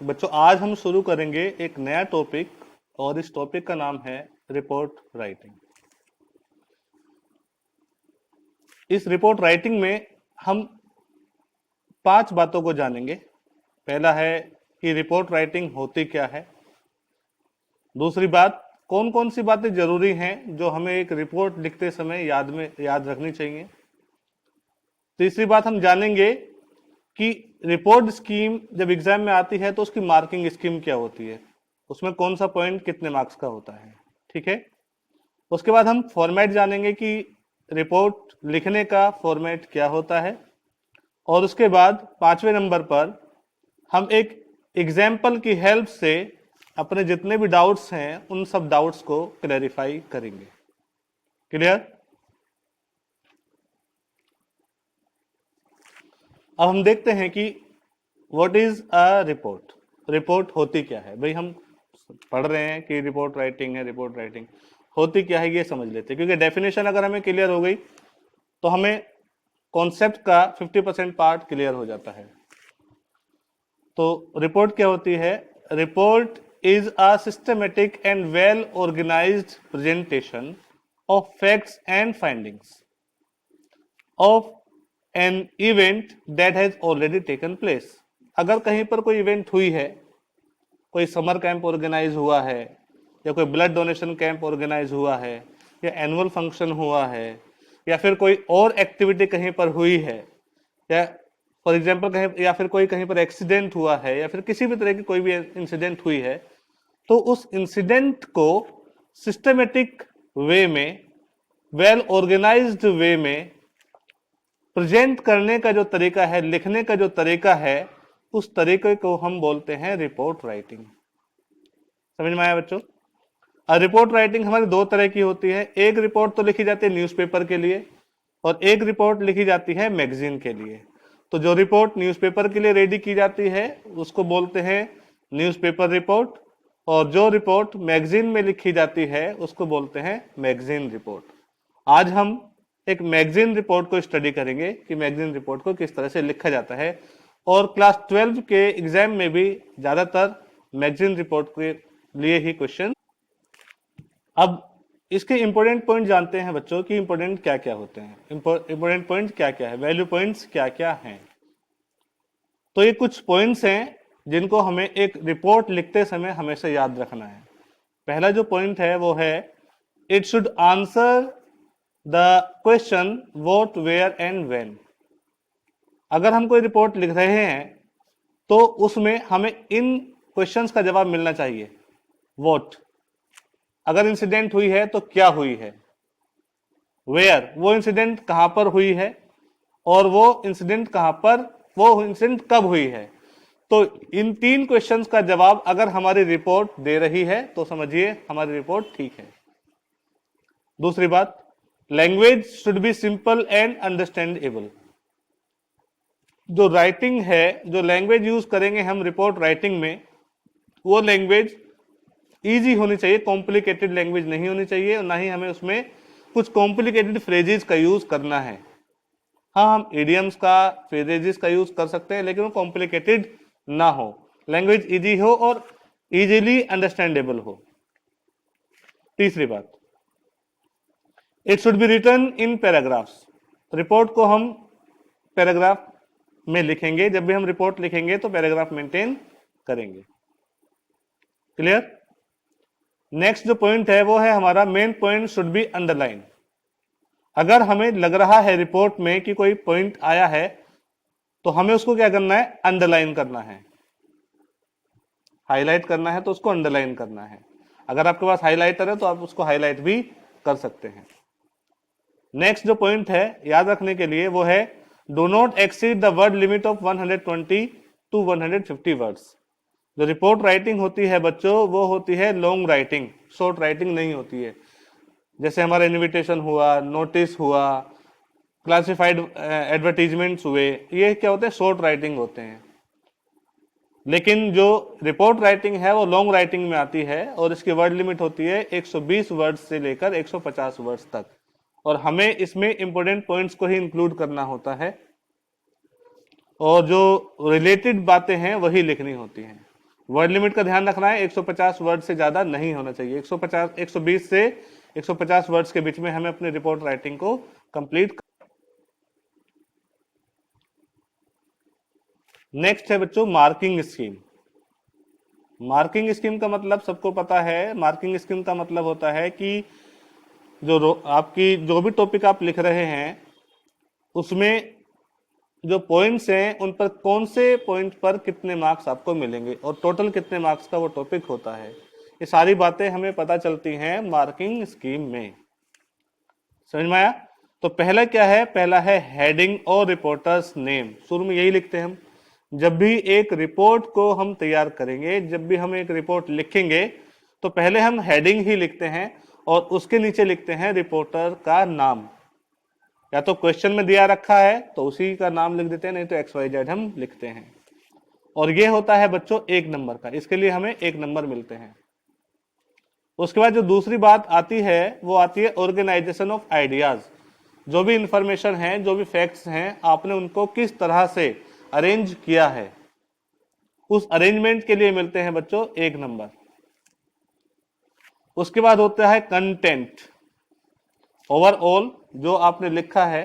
बच्चों आज हम शुरू करेंगे एक नया टॉपिक और इस टॉपिक का नाम है रिपोर्ट राइटिंग। इस रिपोर्ट राइटिंग में हम 5 बातों को जानेंगे। पहला है कि रिपोर्ट राइटिंग होती क्या है। दूसरी बात, कौन कौन सी बातें जरूरी हैं जो हमें एक रिपोर्ट लिखते समय याद रखनी चाहिए। तीसरी बात, हम जानेंगे कि रिपोर्ट स्कीम जब एग्जाम में आती है तो उसकी मार्किंग स्कीम क्या होती है, उसमें कौन सा पॉइंट कितने मार्क्स का होता है। ठीक है। उसके बाद हम फॉर्मेट जानेंगे कि रिपोर्ट लिखने का फॉर्मेट क्या होता है। और उसके बाद 5वें नंबर पर हम एक एग्जाम्पल की हेल्प से अपने जितने भी डाउट्स हैं उन सब डाउट्स को क्लैरिफाई करेंगे। क्लियर। अब हम देखते हैं कि what is a report. Report होती क्या है। भाई हम पढ़ रहे हैं कि रिपोर्ट राइटिंग है, रिपोर्ट राइटिंग होती क्या है ये समझ लेते हैं, क्योंकि डेफिनेशन अगर हमें क्लियर हो गई तो हमें कॉन्सेप्ट का 50% पार्ट क्लियर हो जाता है। तो रिपोर्ट क्या होती है। Report is a systematic and well organised presentation of facts and findings of an event that has already taken place. अगर कहीं पर कोई इवेंट हुई है, कोई समर कैंप ऑर्गेनाइज हुआ है, या कोई ब्लड डोनेशन कैंप ऑर्गेनाइज हुआ है, या एनुअल फंक्शन हुआ है, या फिर कोई और एक्टिविटी कहीं पर हुई है, या फॉर एग्जाम्पल कहीं या फिर कोई कहीं पर एक्सीडेंट हुआ है, या फिर किसी भी तरह की कोई भी इंसिडेंट हुई है, तो उस इंसिडेंट को सिस्टमेटिक वे में, वेल ऑर्गेनाइज्ड वे में प्रेजेंट करने का जो तरीका है, लिखने का जो तरीका है, उस तरीके को हम बोलते हैं रिपोर्ट राइटिंग। समझ में आया बच्चों। रिपोर्ट राइटिंग हमारी 2 तरह की होती है। एक रिपोर्ट तो लिखी जाती है न्यूज़पेपर के लिए और एक रिपोर्ट लिखी जाती है मैगजीन के लिए। तो जो रिपोर्ट न्यूज़पेपर के लिए रेडी की जाती है उसको बोलते हैं न्यूज़पेपर रिपोर्ट, और जो रिपोर्ट मैगजीन में लिखी जाती है उसको बोलते हैं मैगजीन रिपोर्ट। आज हम एक मैगजीन रिपोर्ट को स्टडी करेंगे कि मैगजीन रिपोर्ट को किस तरह से लिखा जाता है, और क्लास 12 के एग्जाम में भी ज्यादातर मैगजीन रिपोर्ट के लिए ही क्वेश्चन। अब इसके इंपॉर्टेंट पॉइंट जानते हैं बच्चों कि इंपॉर्टेंट क्या क्या होते हैं, इंपॉर्टेंट पॉइंट क्या क्या है, वैल्यू पॉइंट्स क्या क्या हैं। तो ये कुछ पॉइंट्स हैं जिनको हमें एक रिपोर्ट लिखते समय हमेशा याद रखना है। पहला जो पॉइंट है वो है it should answer the question what, where and when. अगर हम कोई रिपोर्ट लिख रहे हैं तो उसमें हमें इन क्वेश्चंस का जवाब मिलना चाहिए। व्हाट, अगर इंसिडेंट हुई है तो क्या हुई है। वेयर, वो इंसिडेंट कहां पर हुई है, और वो इंसिडेंट कब हुई है। तो इन 3 क्वेश्चंस का जवाब अगर हमारी रिपोर्ट दे रही है तो समझिए हमारी रिपोर्ट ठीक है। दूसरी बात, language should be simple and understandable. जो राइटिंग है, जो लैंग्वेज यूज करेंगे हम रिपोर्ट राइटिंग में, वो लैंग्वेज इजी होनी चाहिए, कॉम्प्लिकेटेड लैंग्वेज नहीं होनी चाहिए, और ना ही हमें उसमें कुछ कॉम्प्लिकेटेड फ्रेजेस का यूज करना है। हाँ, हम इडियम्स का, फ्रेजेस का यूज कर सकते हैं, लेकिन वो कॉम्प्लिकेटेड ना हो, लैंग्वेज इजी हो और इजीली अंडरस्टैंडेबल हो। तीसरी बात, it should be written in paragraphs. Report को हम पैराग्राफ में लिखेंगे, जब भी हम रिपोर्ट लिखेंगे तो पैराग्राफ मेंटेन करेंगे। क्लियर। नेक्स्ट जो पॉइंट है वो है हमारा main point should be underline. अगर हमें लग रहा है रिपोर्ट में कि कोई पॉइंट आया है तो हमें उसको क्या करना है, अंडरलाइन करना है। हाईलाइट करना है तो उसको अंडरलाइन करना है। अगर आपके पास हाईलाइटर है तो आप उसको हाईलाइट भी कर सकते हैं। नेक्स्ट जो पॉइंट है याद रखने के लिए वो है do not exceed the word limit of 120 to 150 words. जो रिपोर्ट राइटिंग होती है बच्चों, वो होती है लॉन्ग राइटिंग, शॉर्ट राइटिंग नहीं होती है। जैसे हमारा इनविटेशन हुआ, नोटिस हुआ, क्लासिफाइड एडवर्टीजमेंट्स हुए, ये क्या होते हैं, शॉर्ट राइटिंग होते हैं। लेकिन जो रिपोर्ट राइटिंग है वो लॉन्ग राइटिंग में आती है, और इसकी वर्ड लिमिट होती है 120 वर्ड्स से लेकर 150 वर्ड्स तक, और हमें इसमें इंपॉर्टेंट पॉइंट्स को ही इंक्लूड करना होता है, और जो रिलेटेड बातें हैं वही लिखनी होती हैं। वर्ड लिमिट का ध्यान रखना है, 150 वर्ड से ज्यादा नहीं होना चाहिए। 120 से 150 वर्ड्स के बीच में हमें अपनी रिपोर्ट राइटिंग को कंप्लीट। नेक्स्ट है बच्चों मार्किंग स्कीम। मार्किंग स्कीम का मतलब सबको पता है। मार्किंग स्कीम का मतलब होता है कि आपकी जो भी टॉपिक आप लिख रहे हैं उसमें जो पॉइंट्स हैं उन पर कौन से पॉइंट पर कितने मार्क्स आपको मिलेंगे और टोटल कितने मार्क्स का वो टॉपिक होता है। ये सारी बातें हमें पता चलती हैं मार्किंग स्कीम में। समझ में आया? तो पहला क्या है? पहला है हेडिंग और रिपोर्टर्स नेम। शुरू में यही लिखते हैं हम। जब भी एक रिपोर्ट को हम तैयार करेंगे, जब भी हम एक रिपोर्ट लिखेंगे, तो पहले हम हेडिंग ही लिखते हैं और उसके नीचे लिखते हैं रिपोर्टर का नाम। या तो क्वेश्चन में दिया रखा है तो उसी का नाम लिख देते हैं, नहीं तो XYZ हम लिखते हैं। और ये होता है बच्चों 1 नंबर का, इसके लिए हमें 1 नंबर मिलते हैं। उसके बाद जो दूसरी बात आती है वो आती है ऑर्गेनाइजेशन ऑफ आइडियाज। जो भी इंफॉर्मेशन है, जो भी फैक्ट्स हैं, आपने उनको किस तरह से अरेंज किया है, उस अरेंजमेंट के लिए मिलते हैं बच्चों 1 नंबर। उसके बाद होता है कंटेंट। ओवरऑल जो आपने लिखा है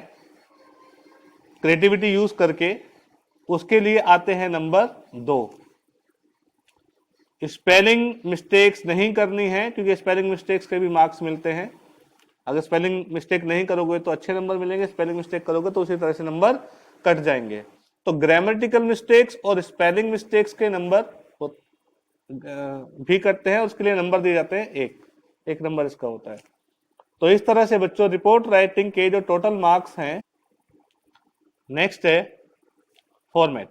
क्रिएटिविटी यूज करके, उसके लिए आते हैं नंबर 2। स्पेलिंग मिस्टेक्स नहीं करनी है, क्योंकि स्पेलिंग मिस्टेक्स के भी मार्क्स मिलते हैं। अगर स्पेलिंग मिस्टेक नहीं करोगे तो अच्छे नंबर मिलेंगे, स्पेलिंग मिस्टेक करोगे तो उसी तरह से नंबर कट जाएंगे। तो ग्रामेटिकल मिस्टेक्स और स्पेलिंग मिस्टेक्स के नंबर भी कटते हैं, उसके लिए नंबर दिए जाते हैं 1 नंबर इसका होता है। तो इस तरह से बच्चों रिपोर्ट राइटिंग के जो टोटल मार्क्स हैं। नेक्स्ट है फॉर्मेट।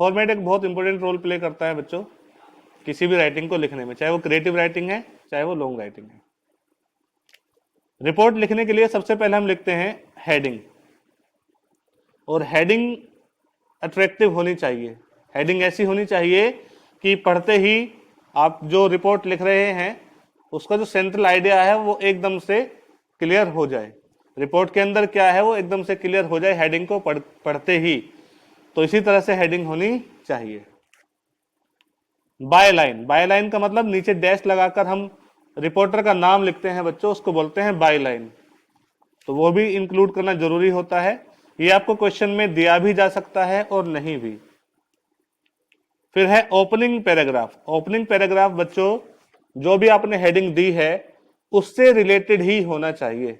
फॉर्मेट एक बहुत इंपॉर्टेंट रोल प्ले करता है बच्चों किसी भी राइटिंग को लिखने में, चाहे वो क्रिएटिव राइटिंग है चाहे वो लॉन्ग राइटिंग है। रिपोर्ट लिखने के लिए सबसे पहले हम लिखते हैं हेडिंग, और हेडिंग अट्रैक्टिव होनी चाहिए। हेडिंग ऐसी होनी चाहिए कि पढ़ते ही आप जो रिपोर्ट लिख रहे हैं उसका जो सेंट्रल आइडिया है वो एकदम से क्लियर हो जाए। रिपोर्ट के अंदर क्या है वो एकदम से क्लियर हो जाए हेडिंग को पढ़ते ही। तो इसी तरह से हेडिंग होनी चाहिए। By line. बाय लाइन का मतलब नीचे डैश लगाकर हम रिपोर्टर का नाम लिखते हैं बच्चों, उसको बोलते हैं बाय लाइन। तो वो भी इंक्लूड करना जरूरी होता है। ये आपको क्वेश्चन में दिया भी जा सकता है और नहीं भी। फिर है ओपनिंग पैराग्राफ। ओपनिंग पैराग्राफ बच्चों जो भी आपने हेडिंग दी है उससे रिलेटेड ही होना चाहिए।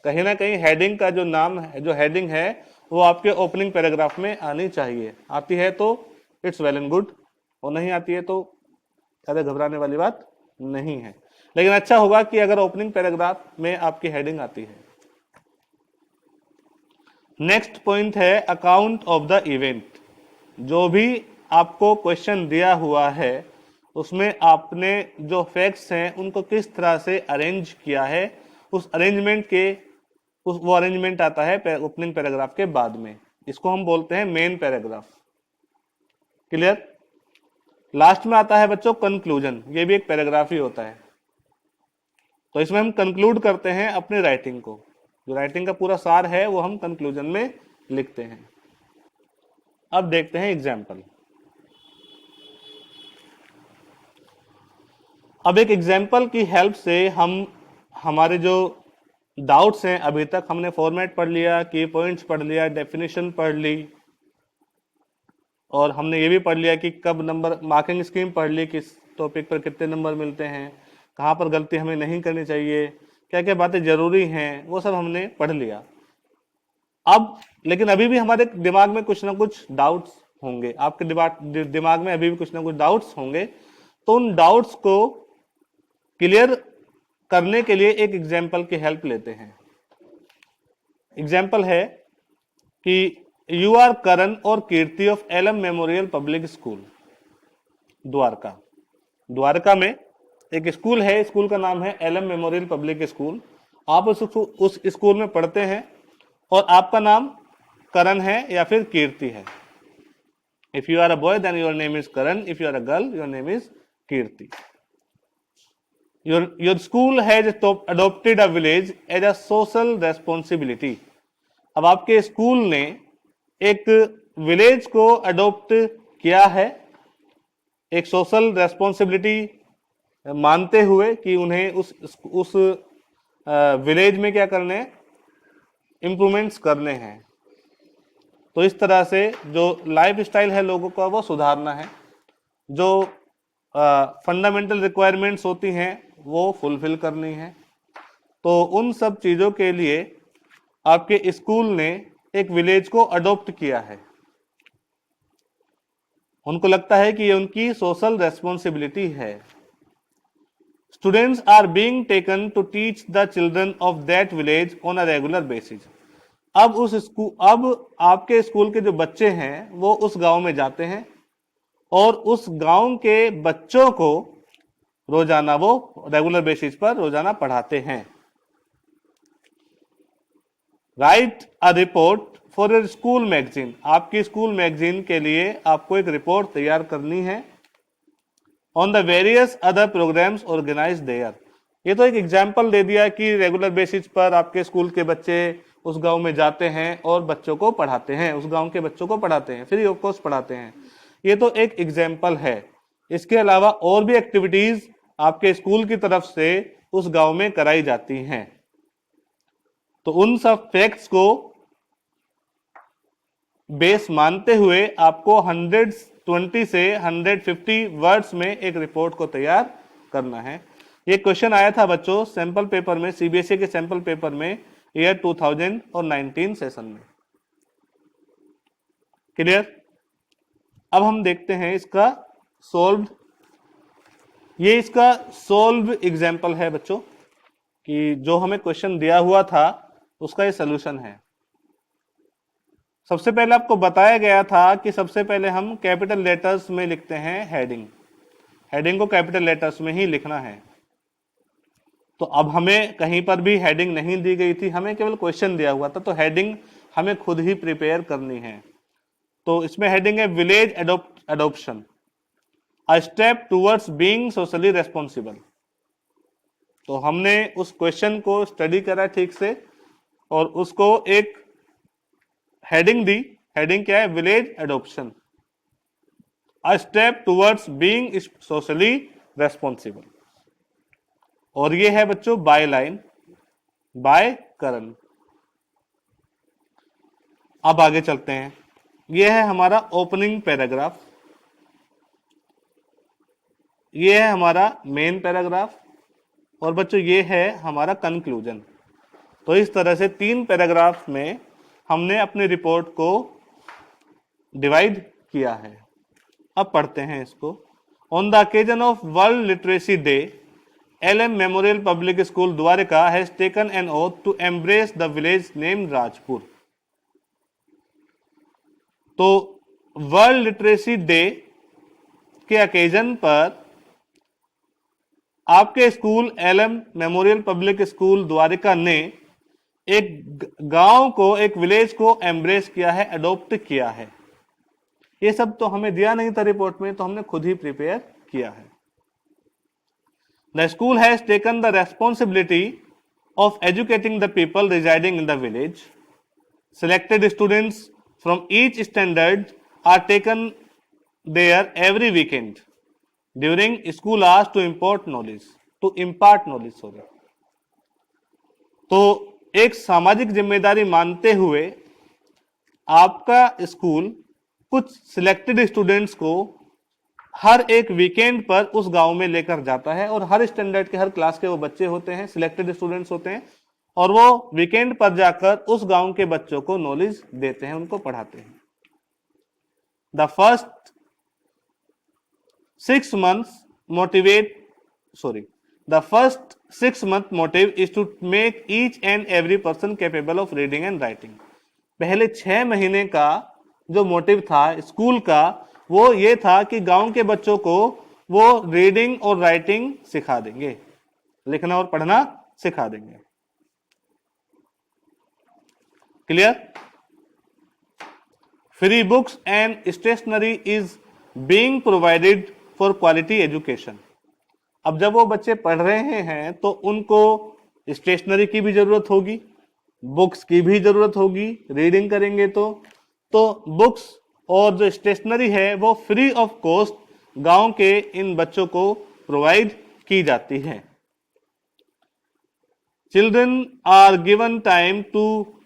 कहीं ना कहीं हेडिंग का जो नाम है, जो हेडिंग है, वो आपके ओपनिंग पैराग्राफ में आनी चाहिए। आती है तो इट्स वेल एंड गुड, और नहीं आती है तो ज़्यादा घबराने वाली बात नहीं है। लेकिन अच्छा होगा कि अगर ओपनिंग पैराग्राफ में आपकी हेडिंग आती है। नेक्स्ट पॉइंट है अकाउंट ऑफ द इवेंट। जो भी आपको क्वेश्चन दिया हुआ है उसमें आपने जो फैक्ट्स हैं उनको किस तरह से अरेंज किया है, उस अरेंजमेंट के वो अरेंजमेंट आता है ओपनिंग पैराग्राफ के बाद में। इसको हम बोलते हैं मेन पैराग्राफ। क्लियर? लास्ट में आता है बच्चों कंक्लूजन। ये भी एक पैराग्राफ ही होता है। तो इसमें हम कंक्लूड करते हैं अपनी राइटिंग को। जो राइटिंग का पूरा सार है वो हम कंक्लूजन में लिखते हैं। अब देखते हैं एग्जाम्पल। अब एक एग्जाम्पल की हेल्प से हम हमारे जो डाउट्स हैं, अभी तक हमने फॉर्मेट पढ़ लिया, की पॉइंट्स पढ़ लिया, डेफिनेशन पढ़ ली, और हमने ये भी पढ़ लिया कि कब नंबर, मार्किंग स्कीम पढ़ ली, किस टॉपिक पर कितने नंबर मिलते हैं, कहाँ पर गलती हमें नहीं करनी चाहिए, क्या क्या बातें जरूरी हैं, वो सब हमने पढ़ लिया। अब लेकिन अभी भी हमारे दिमाग में कुछ ना कुछ डाउट्स होंगे, आपके दिमाग में अभी भी कुछ ना कुछ डाउट्स होंगे। तो उन डाउट्स को क्लियर करने के लिए एक एग्जाम्पल की हेल्प लेते हैं। एग्जाम्पल है कि यू आर करण और Kirti of L M memorial public school, Dwarka. Dwarka में एक स्कूल है, स्कूल का नाम है एलएम मेमोरियल पब्लिक स्कूल। आप उस स्कूल में पढ़ते हैं और आपका नाम करण है या फिर कीर्ति है। If you are a boy then your name is Karan, if you are a girl your name is Kirti. Your school has adopted a village as a social responsibility. अब आपके स्कूल ने एक विलेज को अडॉप्ट किया है एक सोशल रेस्पॉन्सिबिलिटी मानते हुए कि उन्हें उस विलेज में क्या करने हैं, इम्प्रूवमेंट्स करने हैं। तो इस तरह से जो लाइफ स्टाइल है लोगों का वो सुधारना है, जो फंडामेंटल रिक्वायरमेंट्स होती हैं वो फुलफिल करनी है। तो उन सब चीज़ों के लिए आपके स्कूल ने एक विलेज को अडॉप्ट किया है। उनको लगता है कि ये उनकी सोशल रेस्पॉन्सिबिलिटी है। Students are being taken to teach the children of that village on a regular basis. अब आपके स्कूल के जो बच्चे हैं वो उस गांव में जाते हैं और उस गांव के बच्चों को रोजाना वो रेगुलर बेसिस पर रोजाना पढ़ाते हैं। Write a report for your school magazine. आपकी स्कूल मैगजीन के लिए आपको एक रिपोर्ट तैयार करनी है on the various other programmes organise there. ये तो एक एग्जाम्पल दे दिया कि रेगुलर बेसिस पर आपके स्कूल के बच्चे उस गांव में जाते हैं और बच्चों को पढ़ाते हैं, उस गांव के बच्चों को पढ़ाते हैं, फ्री ऑफ कॉस्ट पढ़ाते हैं। ये तो एक एग्जाम्पल है। इसके अलावा और भी एक्टिविटीज आपके स्कूल की तरफ से उस गांव में कराई जाती हैं। तो उन सब फैक्ट्स को बेस मानते हुए आपको 120 से 150 वर्ड्स में एक रिपोर्ट को तैयार करना है। ये क्वेश्चन आया था बच्चों सैंपल पेपर में, सीबीएसई के सैंपल पेपर में ईयर 2019 सेशन में। क्लियर? अब हम देखते हैं इसका सोल्व। ये इसका सोल्व एग्जाम्पल है बच्चों कि जो हमें क्वेश्चन दिया हुआ था उसका ये सोल्यूशन है। सबसे पहले आपको बताया गया था कि सबसे पहले हम कैपिटल लेटर्स में लिखते हैं हेडिंग। हेडिंग को कैपिटल लेटर्स में ही लिखना है। तो अब हमें कहीं पर भी हेडिंग नहीं दी गई थी, हमें केवल क्वेश्चन दिया हुआ था, तो हेडिंग हमें खुद ही प्रिपेयर करनी है। तो इसमें हेडिंग है village adoption, a step towards being socially responsible. तो हमने उस क्वेश्चन को स्टडी करा ठीक से और उसको एक हेडिंग दी। हेडिंग क्या है? Village adoption, a step towards being socially responsible. और ये है बच्चों बाय लाइन, बाय करण। अब आगे चलते हैं। ये है हमारा ओपनिंग पैराग्राफ, ये है हमारा मेन पैराग्राफ और बच्चों ये है हमारा कंक्लूजन। तो इस तरह से 3 पैराग्राफ में हमने अपनी रिपोर्ट को डिवाइड किया है। अब पढ़ते हैं इसको। On the occasion of world literacy day, LM memorial public school Dwarka has taken an oath to embrace the village named Rajpur. तो वर्ल्ड लिटरेसी डे के ओकेजन पर आपके school LM memorial public school Dwarka ने एक गांव को, एक विलेज को एम्ब्रेस किया है, अडॉप्ट किया है। ये सब तो हमें दिया नहीं था रिपोर्ट में, तो हमने खुद ही प्रिपेयर किया है। The school has taken the responsibility of educating the people residing in the village. Selected students from each standard are taken there every weekend during school hours to impart knowledge. Sorry. तो एक सामाजिक जिम्मेदारी मानते हुए आपका school कुछ selected students को हर एक वीकेंड पर उस गांव में लेकर जाता है और हर स्टैंडर्ड के, हर क्लास के वो बच्चे होते हैं, सिलेक्टेड स्टूडेंट्स होते हैं और वो वीकेंड पर जाकर उस गांव के बच्चों को नॉलेज देते हैं, उनको पढ़ाते हैं। The first 6 month motive is to make each and every person capable of reading and writing. पहले 6 महीने का जो मोटिव था स्कूल का वो ये था कि गांव के बच्चों को वो रीडिंग और राइटिंग सिखा देंगे, लिखना और पढ़ना सिखा देंगे। Clear? Free books and stationery is being provided for quality education. अब जब वो बच्चे पढ़ रहे हैं तो उनको स्टेशनरी की भी जरूरत होगी, बुक्स की भी जरूरत होगी, रीडिंग करेंगे तो बुक्स और जो स्टेशनरी है वो फ्री ऑफ कॉस्ट गांव के इन बच्चों को प्रोवाइड की जाती है। Children are given time to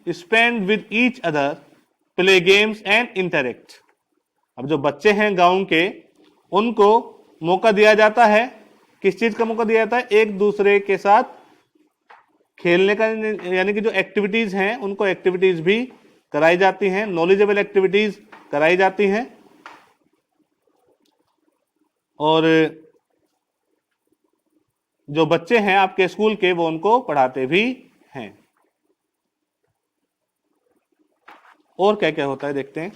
spend with each other, play games and interact. अब जो बच्चे हैं गांव के, उनको मौका दिया जाता है, किस चीज का मौका दिया जाता है? एक दूसरे के साथ खेलने का, यानी कि जो एक्टिविटीज हैं उनको एक्टिविटीज भी कराई जाती हैं, नॉलेजेबल एक्टिविटीज कराई जाती हैं, और जो बच्चे हैं आपके स्कूल के वो उनको पढ़ाते भी हैं। और क्या क्या होता है देखते हैं।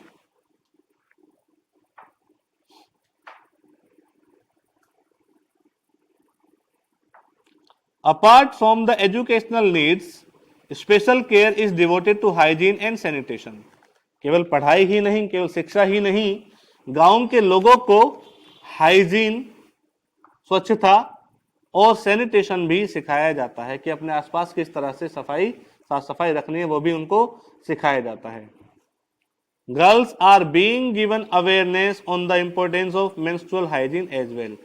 Apart from the educational needs, special care is devoted to hygiene and sanitation. केवल पढ़ाई ही नहीं, केवल शिक्षा ही नहीं, गांव के लोगों को हाइजीन, स्वच्छता और सैनिटेशन भी सिखाया जाता है कि अपने आसपास किस तरह से साफ सफाई रखनी है, वो भी उनको सिखाया जाता है। Girls are being given awareness on the importance of menstrual hygiene as well.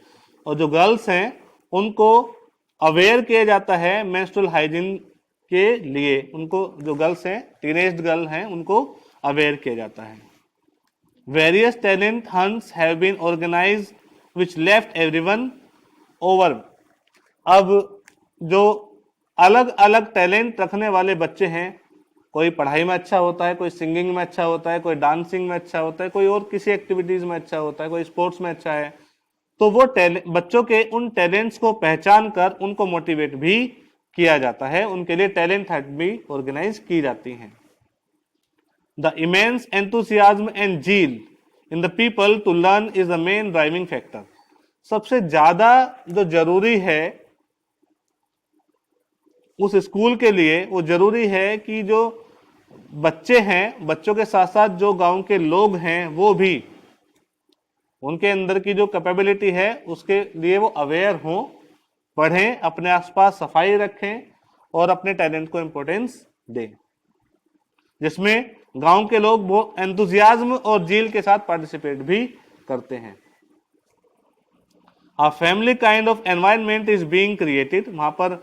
और जो गर्ल्स हैं उनको अवेयर किया जाता है मेंस्ट्रुअल हाइजीन के लिए। उनको, जो गर्ल्स हैं, टीनेज गर्ल हैं, उनको अवेयर किया जाता है। Various talent hunts have been organised which left everyone over. अब जो अलग अलग टैलेंट रखने वाले बच्चे हैं, कोई पढ़ाई में अच्छा होता है, कोई सिंगिंग में अच्छा होता है, कोई डांसिंग में अच्छा होता है, कोई और किसी एक्टिविटीज में अच्छा होता है, कोई स्पोर्ट्स में अच्छा है, तो वो बच्चों के उन टैलेंट्स को पहचान कर उनको मोटिवेट भी किया जाता है, उनके लिए टैलेंट हंट भी ऑर्गेनाइज की जाती हैं। The immense enthusiasm and zeal in the people to learn is the main driving factor. सबसे ज्यादा जो जरूरी है उस स्कूल के लिए, वो जरूरी है कि जो बच्चे हैं, बच्चों के साथ साथ जो गांव के लोग हैं, वो भी उनके अंदर की जो कैपेबिलिटी है उसके लिए वो अवेयर हों, पढ़ें, अपने आसपास सफाई रखें और अपने टैलेंट को इंपॉर्टेंस दें, जिसमें गांव के लोग वो एंथुसियाज्म और जील के साथ पार्टिसिपेट भी करते हैं। A family kind of environment is being created. वहां पर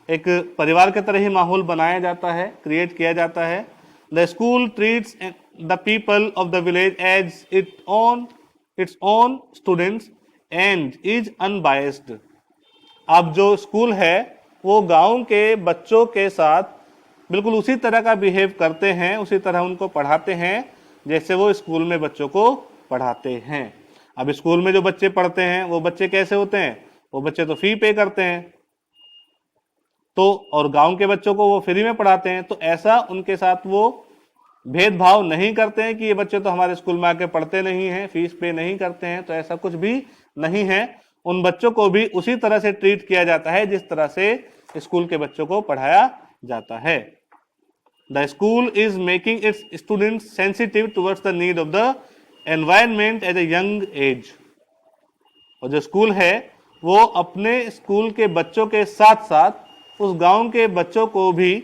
एक परिवार के तरह ही माहौल बनाया जाता है, क्रिएट किया जाता है। The school treats the people of the village as its own students and is unbiased. अब जो स्कूल है वो गांव के बच्चों के साथ बिल्कुल उसी तरह का बिहेव करते हैं, उसी तरह उनको पढ़ाते हैं जैसे वो स्कूल में बच्चों को पढ़ाते हैं। अब स्कूल में जो बच्चे पढ़ते हैं वो बच्चे कैसे होते हैं? वो बच्चे तो फी पे करते हैं, तो और गांव के बच्चों को वो फ्री में पढ़ाते हैं, तो ऐसा उनके साथ वो भेदभाव नहीं करते हैं कि ये बच्चे तो हमारे स्कूल में आके पढ़ते नहीं हैं, फीस पे नहीं करते हैं, तो ऐसा कुछ भी नहीं है। उन बच्चों को भी उसी तरह से ट्रीट किया जाता है जिस तरह से स्कूल के बच्चों को पढ़ाया जाता है। The school is making its students sensitive towards the need of the environment at a young age. और जो स्कूल है वो अपने स्कूल के बच्चों के साथ साथ उस गांव के बच्चों को भी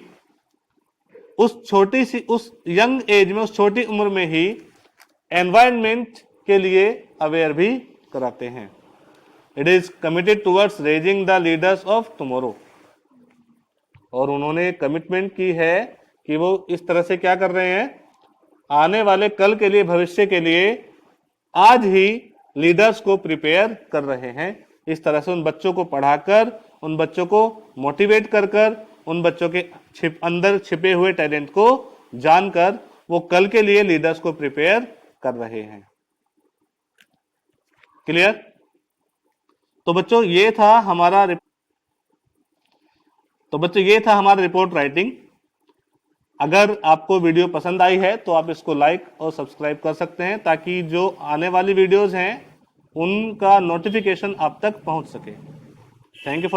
उस यंग एज में, उस छोटी उम्र में ही एनवायरनमेंट के लिए अवेयर भी कराते हैं। It is committed towards raising the leaders of tomorrow. और उन्होंने कमिटमेंट की है कि वो इस तरह से क्या कर रहे हैं, आने वाले कल के लिए, भविष्य के लिए आज ही लीडर्स को प्रिपेयर कर रहे हैं। इस तरह से उन बच्चों को पढ़ाकर, उन बच्चों को मोटिवेट कर उन बच्चों के अंदर छिपे हुए टैलेंट को जानकर वो कल के लिए लीडर्स को प्रिपेयर कर रहे हैं। क्लियर? तो बच्चों ये था हमारा रिपोर्ट राइटिंग। अगर आपको वीडियो पसंद आई है तो आप इसको लाइक और सब्सक्राइब कर सकते हैं, ताकि जो आने वाली वीडियोस हैं उनका नोटिफिकेशन आप तक पहुंच सके। Thank you for